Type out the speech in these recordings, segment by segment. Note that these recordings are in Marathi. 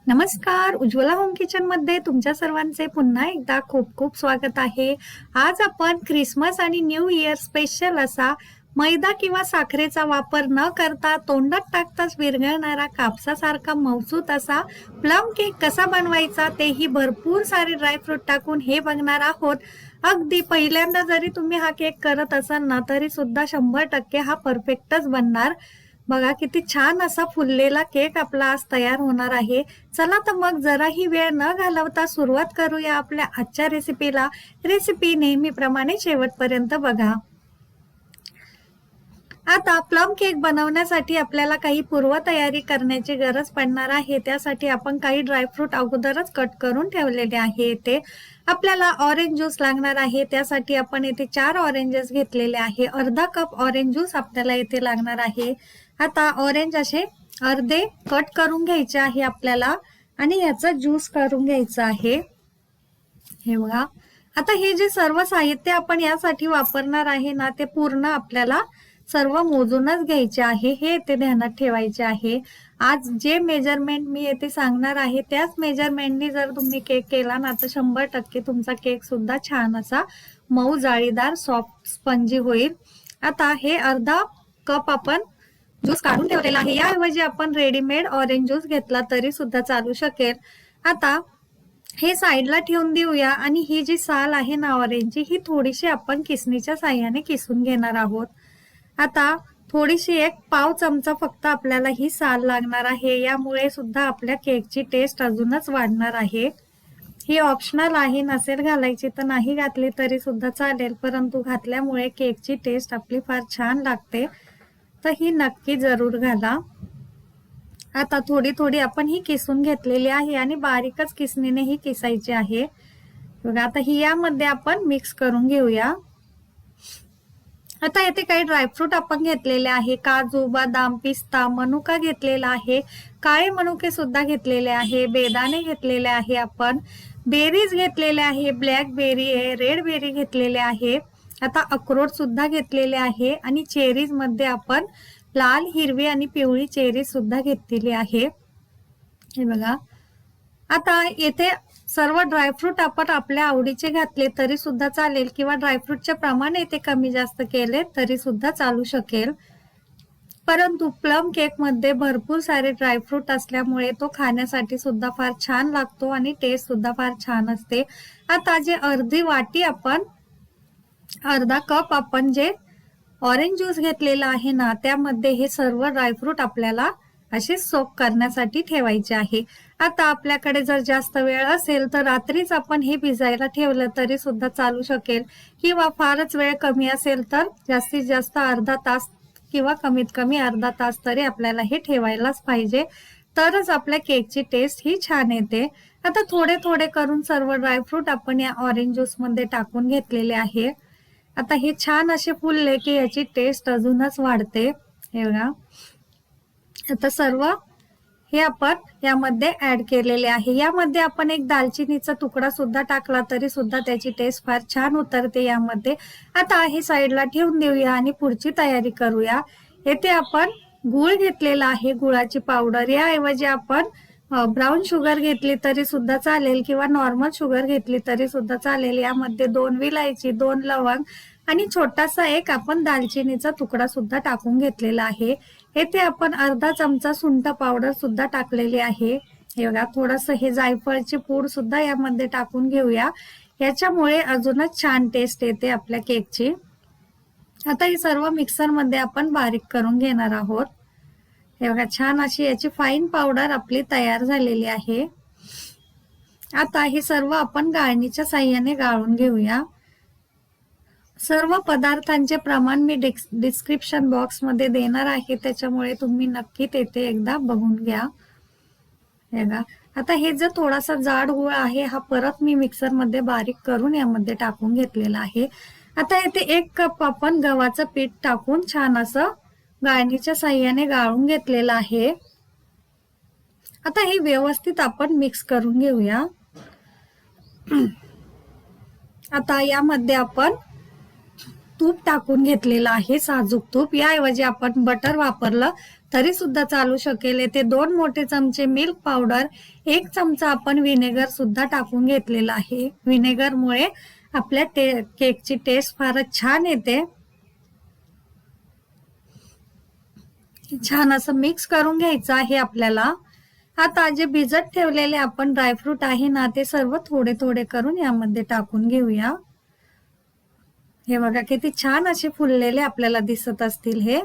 नमस्कार. उज्ज्वला होम किचन मध्ये तुमच्या सर्वांचे पुन्हा एकदा खूप खूप स्वागत आहे. आज आपण ख्रिसमस आणि न्यू इयर स्पेशल असा मैदा किंवा साखरेचा वापर न करता तोंडात टाकताच विरघळणारा कापसासारखा मऊसूत असा प्लम केक कसा बनवायचा तेही भरपूर सारे ड्रायफ्रूट टाकून हे बघणार आहोत. अगदी पहिल्यांदा जरी तुम्ही हा केक करत असाल ना तरी सुद्धा 100% हा परफेक्टच बनणार. बघा किती छान असा फुललेला केक आपला आज तयार होणार आहे. चला तर मग जराही वेळ न घालवता सुरुवात करूया आपल्या आजच्या रेसिपीला. रेसिपी नेहमीप्रमाणे शेवटपर्यंत बघा. आता प्लम केक बनवण्यासाठी आपल्याला काही पूर्वतयारी करण्याची गरज पडणार आहे. त्यासाठी आपण काही ड्रायफ्रूट अगोदरच कट करून ठेवलेले आहे. इथे आपल्याला ऑरेंज ज्यूस लागणार आहे. त्यासाठी आपण इथे 4 ऑरेंजेस घेतलेले आहे. अर्धा कप ऑरेंज ज्यूस आपल्याला इथे लागणार आहे. आता ऑरेंज असे अर्धे कट करून घ्यायचे आहे आपल्याला आणि याचा ज्यूस करून घ्यायचा आहे. हे बघा, आता हे जे सर्व साहित्य आपण यासाठी वापरणार आहे ना ते पूर्ण आपल्याला सर्व मोजूनच घ्यायचे आहे. हे इथे ध्यानात ठेवायचे आहे. आज जे मेजरमेंट मी येथे सांगणार आहे त्याच मेजरमेंटनी जर तुम्ही केक केला ना तर 100% तुमचा केक सुद्धा छान असा मऊ जाळीदार सॉफ्ट स्पंजी होईल. आता हे अर्धा कप आपण ज्यूस काढून ठेवलेला आहे. याऐवजी आपण रेडीमेड ऑरेंज ज्यूस घेतला तरी सुद्धा चालू शकेल. आता हे साईडला ठेवून देऊया आणि ही जी साल आहे ना ऑरेंजची ही थोडीशी आपण किसणीच्या साह्याने किसून घेणार आहोत. आता थोडीशी एक पाव चमचा फक्त आपल्याला ही साल लागणार आहे. यामुळे सुद्धा आपल्या केकची टेस्ट अजूनच वाढणार आहे. ही ऑप्शनल आहे, नसेल घालायची तर नाही घातली तरी सुद्धा चालेल, परंतु घातल्यामुळे केकची टेस्ट आपली फार छान लागते, तर ही नक्की जरूर घाला. आता थोडी थोडी आपण ही किसून घेतलेली आहे आणि बारीकच किसणीने ही किसायची आहे. बघा, आता ही यामध्ये आपण मिक्स करून घेऊया. आता येथे काही ड्रायफ्रूट आपण घेतलेले आहे. काजू, बदाम, पिस्ता, मनुका घेतलेला आहे. काळे मनुके सुद्धा घेतलेले आहे. बेदाणे घेतलेले आहे. आपण बेरीज घेतलेले आहे. ब्लॅकबेरी आहे, रेड बेरी घेतलेले आहे. आता अक्रोड सुद्धा घेतलेले आहे आणि चेरीज मध्ये आपण लाल, हिरवी आणि पिवळी चेरी सुद्धा घेतलेली आहे. हे बघा, आता येथे सर्व ड्रायफ्रूट आपण आपल्या आवडीचे घातले तरी सुद्धा चालेल किंवा ड्रायफ्रूटचे प्रमाण येथे कमी जास्त केले तरी सुद्धा चालू शकेल, परंतु प्लम केक मध्ये भरपूर सारे ड्रायफ्रूट असल्यामुळे तो खाण्यासाठी सुद्धा फार छान लागतो आणि टेस्ट सुद्धा फार छान असते. आता जे अर्धी वाटी आपण अर्धा कप आपण जे ऑरेंज ज्यूस घेतलेला आहे ना त्यामध्ये हे सर्व ड्रायफ्रूट आपल्याला असे सोक करण्यासाठी ठेवायचे आहे. आता आपल्याकडे जर जास्त वेळ असेल तर रात्रीच आपण हे भिजायला ठेवलं तरी सुद्धा चालू शकेल, किंवा फारच वेळ कमी असेल तर जास्तीत जास्त अर्धा तास किंवा कमीत कमी अर्धा तास तरी आपल्याला हे ठेवायलाच पाहिजे, तरच आपल्या केकची टेस्ट ही छान येते. आता थोडे थोडे करून सर्व ड्रायफ्रूट आपण या ऑरेंज ज्यूस मध्ये टाकून घेतलेले आहे. आता हे छान असे फुलले की याची टेस्ट अजूनच वाढते. हे बघा, आता सर्व हे आपण यामध्ये ऍड केलेले आहे. यामध्ये आपण एक दालचिनीचा तुकडा सुद्धा टाकला तरी सुद्धा त्याची टेस्ट फार छान उतरते यामध्ये. आता हे साईडला ठेवून देऊया आणि पुढची तयारी करूया. येथे आपण गूळ घेतलेला आहे, गुळाची पावडर. याऐवजी आपण ब्राऊन शुगर घेतली तरी सुद्धा चालेल किंवा नॉर्मल शुगर घेतली तरी सुद्धा चालेल. यामध्ये 2 विलायची, 2 लवंग आणि छोटासा एक आपण दालचिनीचा तुकडा सुद्धा टाकून घेतलेला आहे. येथे आपण अर्धा चमचा सुंठ पावडर सुद्धा टाकलेली आहे. हे बघा, थोडस हे जायफळची पूड सुद्धा यामध्ये टाकून घेऊया. याच्यामुळे अजूनच छान टेस्ट येते आपल्या केकची. आता हे सर्व मिक्सर मध्ये आपण बारीक करून घेणार आहोत. हे बघा, छान अशी याची फाईन पावडर आपली तयार झालेली आहे. आता हे सर्व आपण गाळणीच्या साह्याने गाळून घेऊया. सर्व पदार्थांचे प्रमाण मी डिस्क्रिप्शन बॉक्स मध्ये देणार आहे, त्याच्यामुळे तुम्ही नक्की तेथे एकदा बघून घ्या. हे बघा, आता हे जो थोडासा जाड गुळ आहे हा परत मी मिक्सर मध्ये बारीक करून यामध्ये टाकून घेतलेला आहे. आता येथे 1 कप आपण गव्हाचं पीठ टाकून छान असं गाळणीच्या साह्याने गाळून घेतलेलं आहे. आता हे व्यवस्थित आपण मिक्स करून घेऊया. आता यामध्ये आपण तूप टाकून घेतलेलं आहे, साजूक तूप. याऐवजी आपण बटर वापरलं तरी सुद्धा चालू शकेल। येथे 2 मोठे चमचे मिल्क पावडर, 1 चमचा आपण व्हिनेगर सुद्धा टाकून घेतलेला आहे। व्हिनेगरमुळे आपल्या केकची टेस्ट फारच छान येते। छान असं मिक्स करून घ्यायचं आहे आपल्याला। आता जे भिजत ठेवलेले आपण ड्रायफ्रूट आहे ना, ते सर्व थोडे थोडे करून यामध्ये टाकून घेऊया। हे बघा किती छान असे फुललेले आपल्याला दिसत असतील हे।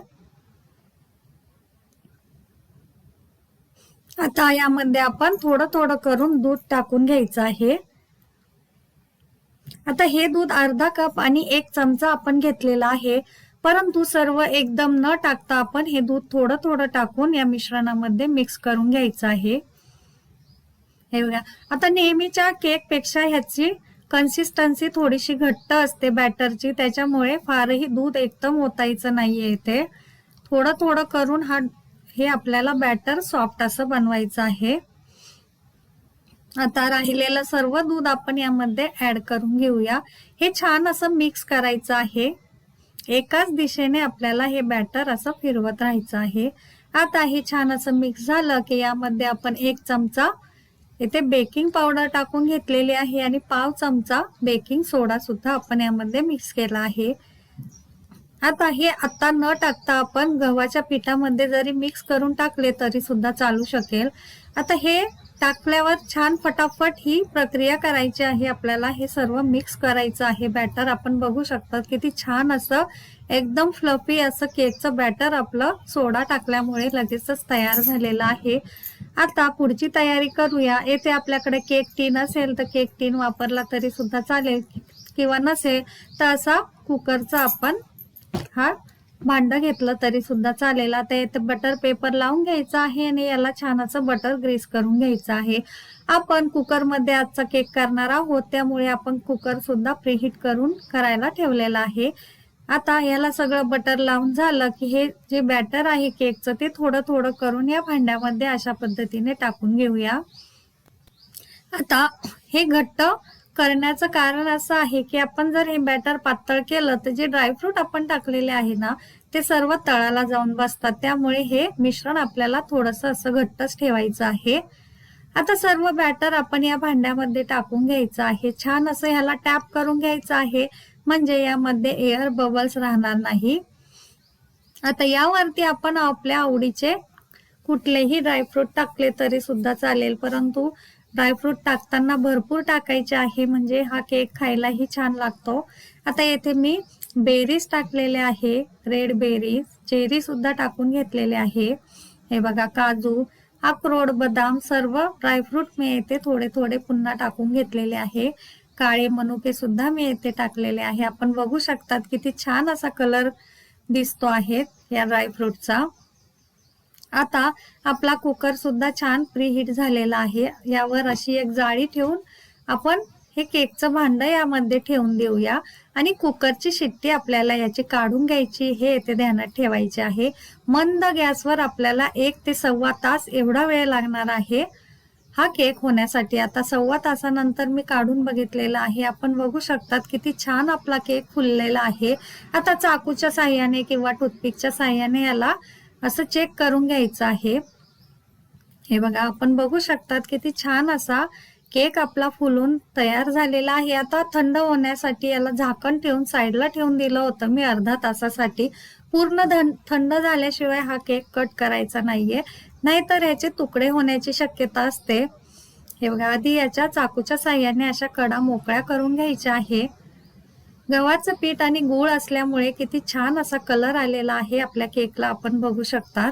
आता यामध्ये आपण थोडं थोडं करून दूध टाकून घ्यायचं आहे। आता हे दूध अर्धा कप आणि 1 चमचा आपण घेतलेला आहे, परंतु सर्व एकदम न टाकता आपण हे दूध थोडं थोडं टाकून या मिश्रणामध्ये मिक्स करून घ्यायचं आहे। हे बघा, आता नेहमीच्या केक पेक्षा ह्याची कन्सिस्टन्सी थोडीशी घट्ट असते बॅटरची, त्याच्यामुळे फारही दूध एकदम ओतायचं नाहीये। इथे थोडं थोडं करून हे आपल्याला बॅटर सॉफ्ट असं बनवायचं आहे। आता राहिलेलं सर्व दूध आपण यामध्ये ऍड करून घेऊया। हे छान असं मिक्स करायचं आहे। एकाच दिशेने आपल्याला हे बॅटर असं फिरवत राहायचं आहे। आता हे छान असं मिक्स झालं की यामध्ये आपण 1 चमचा इथे बेकिंग पावडर टाकून घेतलेली आहे आणि 1/2 चमचा बेकिंग सोडा सुद्धा आपण यामध्ये मिक्स केला आहे। आता हे न टाकता आपण गव्हाच्या पिठामध्ये जरी मिक्स करून टाकले तरी सुद्धा चालू शकेल। आता हे टाकल्यावर छान फटाफट ही प्रक्रिया करायची आहे आपल्याला। हे सर्व मिक्स करायचं आहे बॅटर। आपण बघू शकता किती छान असं एकदम फ्लफी असं केकचं बॅटर आपलं सोडा टाकल्यामुळे लगेचच तयार झालेलं आहे। आता पुढची तयारी करूया। येथे आपल्याकडे केक टीन असेल तर केक टीन वापरला तरी सुद्धा चालेल, किंवा नसेल तर असा कुकरचा आपण भांड घेतलं तरी सुद्धा चालेल। आता इथे बटर पेपर लावून घ्यायचा आहे आणि याला छान असं बटर ग्रीस करून घ्यायचं आहे। आपण कुकर मध्ये आजचा केक करणार आहोत, त्यामुळे आपण कुकर सुद्धा प्रीहीट करून करायला ठेवलेला आहे। आता याला सगळं बटर लावून झालं की हे जे बॅटर आहे केकचं ते थोडं थोडं करून या भांड्यामध्ये अशा पद्धतीने टाकून घेऊया। आता हे घट्ट करण्याचं कारण असं आहे की आपण जर हे बॅटर पातळ केलं तर जे ड्रायफ्रूट आपण टाकलेले आहे ना, ते सर्व तळाला जाऊन बसतात, त्यामुळे हे मिश्रण आपल्याला थोडंसं असं घट्टच ठेवायचं आहे। आता सर्व बॅटर आपण या भांड्यामध्ये टाकून घ्यायचं आहे। छान असं ह्याला टॅप करून घ्यायचं आहे, म्हणजे यामध्ये एअर बबल्स राहणार नाही। आता यावरती आपण आपल्या आवडीचे कुठलेही ड्रायफ्रूट टाकले तरी सुद्धा चालेल, परंतु ड्रायफ्रूट टाकताना भरपूर टाकायचे आहे, म्हणजे हा केक खायलाही छान लागतो। आता येथे मी बेरीज टाकलेले आहे, रेड बेरीज, चेरी सुद्धा टाकून घेतलेले आहे। हे बघा, काजू, अक्रोड, बदाम सर्व ड्रायफ्रूट मी येथे थोडे थोडे पुन्हा टाकून घेतलेले आहे। काळे मनुके सुद्धा मी येथे टाकलेले आहे। आपण बघू शकतात किती छान असा कलर दिसतो आहे या ड्रायफ्रूटचा। आता आपला कुकर सुद्धा छान प्रीहीट झालेला आहे। यावर अशी एक जाळी ठेवून आपण हे केकचं भांड यामध्ये ठेवून देऊया आणि कुकरची शिट्टी आपल्याला याची काढून घ्यायची, हे येथे ध्यानात ठेवायचे आहे। मंद गॅसवर आपल्याला 1 ते सव्वा तास एवढा वेळ लागणार आहे हा केक होण्यासाठी। आता सव्वा तासानंतर मी काढून बघितलेला आहे। आपण बघू शकतात किती छान आपला केक फुललेला आहे। आता चाकूच्या साहाय्याने किंवा टूथपिकच्या साहाय्याने याला असं चेक करून घ्यायचं आहे। हे बघा, आपण बघू शकतात किती छान असा केक आपला फुलून तयार झालेला आहे। आता थंड होण्यासाठी याला झाकण ठेवून साईडला ठेवून दिलं होतं मी अर्धा तासासाठी। पूर्ण थंड झाल्याशिवाय हा केक कट करायचा नाहीये, नाहीतर याचे तुकडे होण्याची शक्यता असते। हे बघा, आधी याच्या चाकूच्या साहाय्याने अशा कडा मोकळ्या करून घ्यायच्या आहे। गव्हाचं पीठ आणि गूळ असल्यामुळे किती छान असा कलर आलेला आहे आपल्या केकला, आपण बघू शकतात।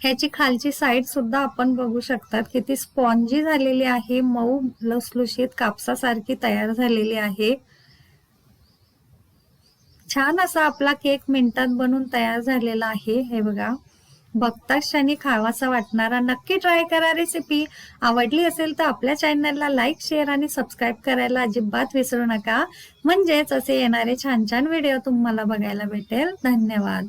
ह्याची खालची साईड सुद्धा आपण बघू शकतात किती स्पॉन्जी झालेली आहे, मऊ लसलुशीत कापसासारखी तयार झालेली आहे। छान असा आपला केक मिनिटात बनून तयार झालेला आहे। हे बघा, बघताच क्षणी खावासा वाटणारा। नक्की ट्राय करा रेसिपी। आवडली असेल तर आपल्या चॅनलला लाईक, शेअर आणि सबस्क्राईब करायला अजिबात विसरू नका, म्हणजेच असे येणारे छान छान व्हिडिओ तुम्हाला बघायला भेटेल। धन्यवाद।